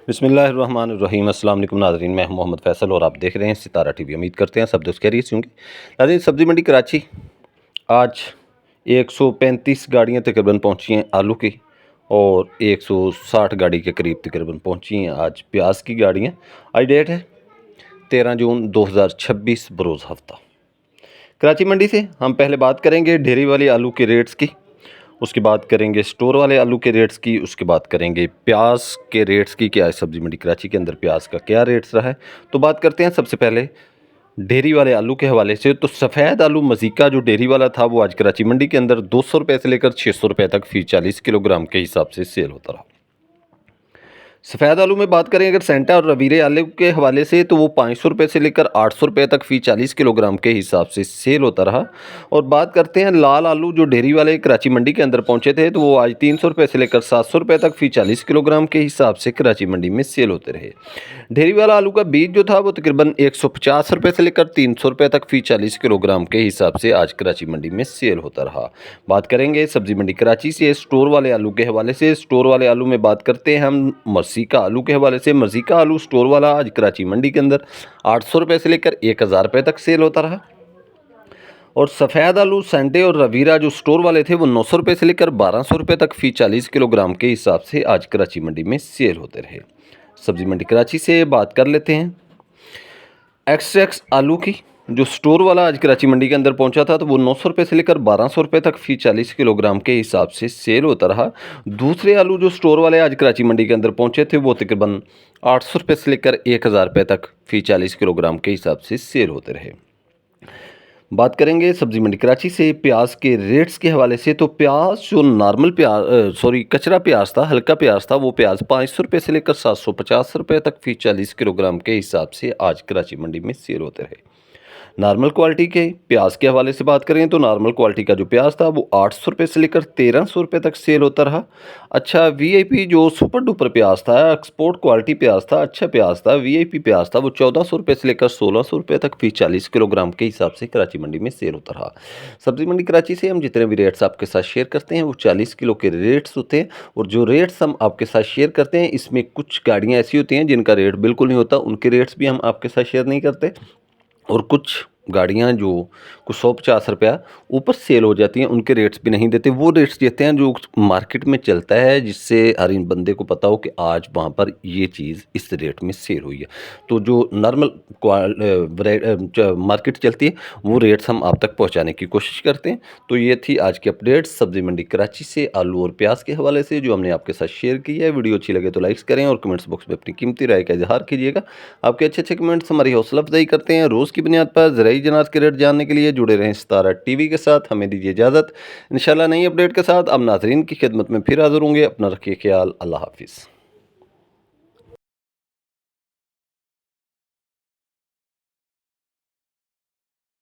बिस्मिल्लाहिर्रहमानिर्रहीम। अस्सलाम वालेकुम नाज़रीन, मैं हूं मोहम्मद फ़ैसल और आप देख रहे हैं सितारा टीवी। उम्मीद करते हैं सब दोस्त खैरियत से होंगे। नाज़रीन, सब्ज़ी मंडी कराची आज 135 गाड़ियां तकरीबन पहुंची हैं आलू की और 160 गाड़ी के करीब तकरीबन पहुंची हैं आज प्याज की गाड़ियां। आज डेट है 13 जून 2026 बरोज़ हफ्ता। कराची मंडी से हम पहले बात करेंगे ढेरी वाली आलू के रेट्स की, उसके बाद करेंगे स्टोर वाले आलू के रेट्स की, उसके बाद करेंगे प्याज के रेट्स की। क्या है सब्ज़ी मंडी कराची के अंदर प्याज का क्या रेट्स रहा है। तो बात करते हैं सबसे पहले डेयरी वाले आलू के हवाले से। तो सफ़ेद आलू मज़ीका जो डेयरी वाला था वो आज कराची मंडी के अंदर 200 रुपये से लेकर 600 रुपये तक फ़ी 40 किलोग्राम के हिसाब से सेल होता रहा। सफ़ेद आलू में बात करें अगर सेंटा और रवीरे आलू के हवाले से तो वो 500 रुपये से लेकर 800 रुपये तक फ़ी 40 किलोग्राम के हिसाब से सेल होता रहा। और बात करते हैं लाल आलू जो डेयरी वाले कराची मंडी के अंदर पहुंचे थे तो वो आज 300 रुपये से लेकर 700 रुपये तक फ़ी 40 किलोग्राम के हिसाब से कराची मंडी में सेल होते रहे। डेयरी वाला आलू का बीज जो था वो तकरीबन 150 रुपये से लेकर 300 रुपये तक फ़ी 40 किलोग्राम के हिसाब से आज कराची मंडी में सेल होता रहा। बात करेंगे सब्ज़ी मंडी कराची से स्टोर वाले आलू के हवाले से। स्टोर वाले आलू में बात करते हैं हम मर्सीका आलू के हवाले से। मर्सीका आलू स्टोर वाला आज कराची मंडी के अंदर 800 रुपये से लेकर 1000 रुपये तक सेल होता रहा। और सफ़ेद आलू सेंटे और रवीरा जो स्टोर वाले थे वो 900 रुपये से लेकर 1200 रुपये तक फ़ी 40 किलोग्राम के हिसाब से आज कराची मंडी में सेल होते रहे। सब्ज़ी मंडी कराची से बात कर लेते हैं एक्स आलू की। जो स्टोर वाला आज कराची मंडी के अंदर पहुंचा था तो वो 900 रुपये से लेकर 1200 रुपये तक फ़ी 40 किलोग्राम के हिसाब से सेल होता रहा। दूसरे आलू जो स्टोर वाले आज कराची मंडी के अंदर पहुंचे थे वो तकरीबन 800 रुपये से लेकर 1000 रुपये तक फ़ी 40 किलोग्राम के हिसाब से सेल होते रहे। बात करेंगे सब्ज़ी मंडी कराची से प्याज के रेट्स के हवाले से। तो प्याज जो नॉर्मल प्याज कचरा प्याज था, हल्का प्याज था, वो प्याज 500 रुपये से लेकर 750 रुपये तक फ़ी 40 किलोग्राम के हिसाब से आज कराची मंडी में सेल होते रहे। नॉर्मल क्वालिटी के प्याज के हवाले से बात करें तो नॉर्मल क्वालिटी का जो प्याज था वो 800 रुपये से लेकर 1300 रुपये तक सेल होता रहा। अच्छा वीआईपी जो सुपर डुपर प्याज था, एक्सपोर्ट क्वालिटी प्याज था, अच्छा प्याज था, वीआईपी प्याज था, वो 1400 रुपये से लेकर 1600 रुपये तक फ़ी 40 किलोग्राम के हिसाब से कराची मंडी में सेल होता रहा। सब्ज़ी मंडी कराची से हम जितने भी रेट्स आपके साथ शेयर करते हैं वो 40 किलो के रेट्स होते हैं। और जो रेट्स हम आपके साथ शेयर करते हैं इसमें कुछ गाड़ियाँ ऐसी होती हैं जिनका रेट बिल्कुल नहीं होता, उनके रेट्स भी हम आपके साथ शेयर नहीं करते। और कुछ गाड़ियाँ जो कुछ 150 रुपया ऊपर सेल हो जाती हैं उनके रेट्स भी नहीं देते। वो रेट्स देते हैं जो मार्केट में चलता है, जिससे हर इन बंदे को पता हो कि आज वहाँ पर ये चीज़ इस रेट में सेल हुई है। तो जो नॉर्मल मार्केट चलती है वो रेट्स हम आप तक पहुँचाने की कोशिश करते हैं। तो ये थी आज की अपडेट्स सब्ज़ी मंडी कराची से आलू और प्याज के हवाले से जो हमने आपके साथ शेयर की है। वीडियो अच्छी लगे तो लाइक्स करें और कमेंट्स बॉक्स में अपनी कीमती राय का इजहार कीजिएगा। आपके अच्छे कमेंट्स हमारी हौसला अफजाई करते हैं। रोज़ की बुनियाद पर ज़राई जनात के रेट जानने के लिए जुड़े रहें सितारा टीवी के साथ। हमें दीजिए इजाज़त। इंशाल्लाह नई अपडेट के साथ अब नाजरीन की खिदमत में फिर हाज़िर होंगे। अपना रखिए ख्याल। अल्लाह हाफिज़।